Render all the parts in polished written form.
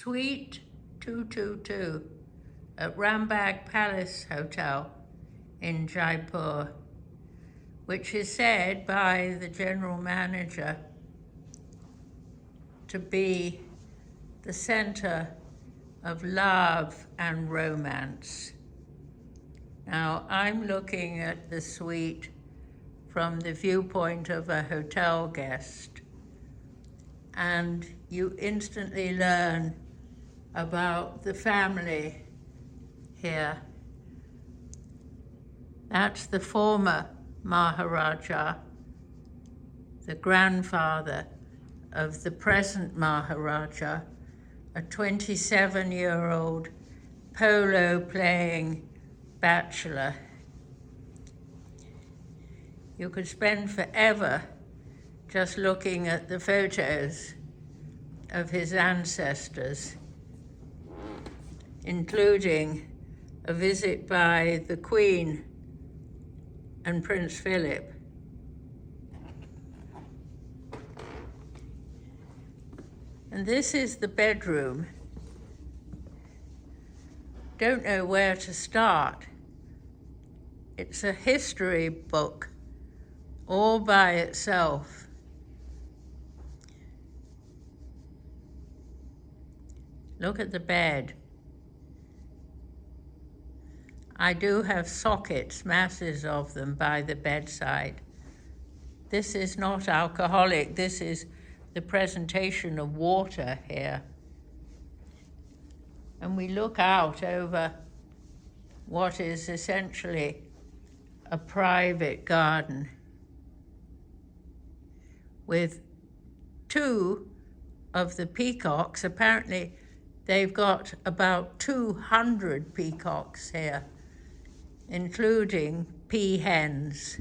Suite 222 at Rambagh Palace Hotel in Jaipur, which is said by the general manager to be the center of love and romance. Now, I'm looking at the suite from the viewpoint of a hotel guest, and you instantly learn about the family here. That's the former Maharaja, the grandfather of the present Maharaja, a 27-year-old polo-playing bachelor. You could spend forever just looking at the photos of his ancestors, including a visit by the Queen and Prince Philip. And this is the bedroom. Don't know where to start. It's a history book all by itself. Look at the bed. I do have sockets, masses of them, by the bedside. This is not alcoholic. This is the presentation of water here. And we look out over what is essentially a private garden with two of the peacocks. Apparently, they've got about 200 peacocks here, including peahens.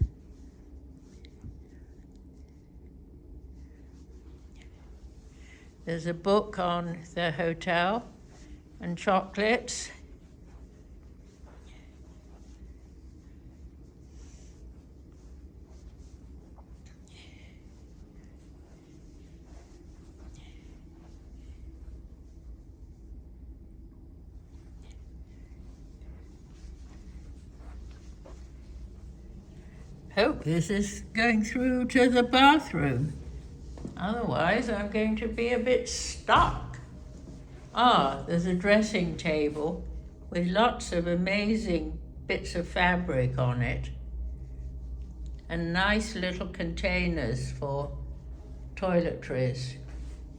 There's a book on the hotel and chocolates. Hope this is going through to the bathroom. Otherwise, I'm going to be a bit stuck. There's a dressing table with lots of amazing bits of fabric on it and nice little containers for toiletries.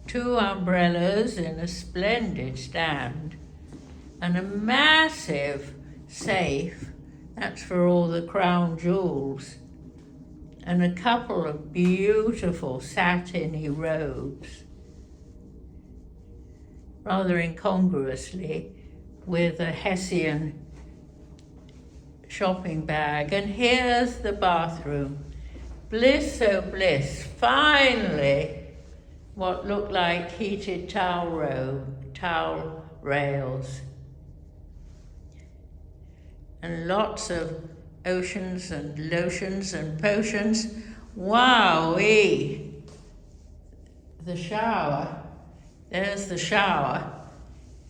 2 umbrellas in a splendid stand and a massive safe. That's for all the crown jewels. And a couple of beautiful satiny robes, rather incongruously, with a Hessian shopping bag. And here's the bathroom. Bliss, oh bliss. Finally, what looked like heated towel rails. And lots of oceans and lotions and potions. Wowee! The shower. There's the shower.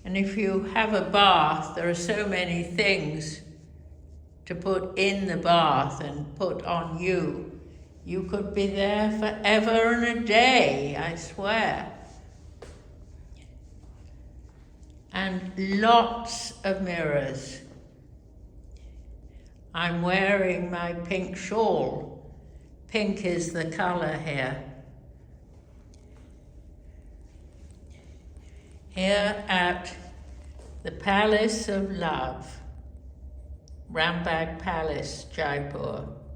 And if you have a bath, there are so many things to put in the bath and put on you. You could be there forever and a day, I swear. And lots of mirrors. I'm wearing my pink shawl. Pink is the color here. Here at the Palace of Love, Rambagh Palace, Jaipur.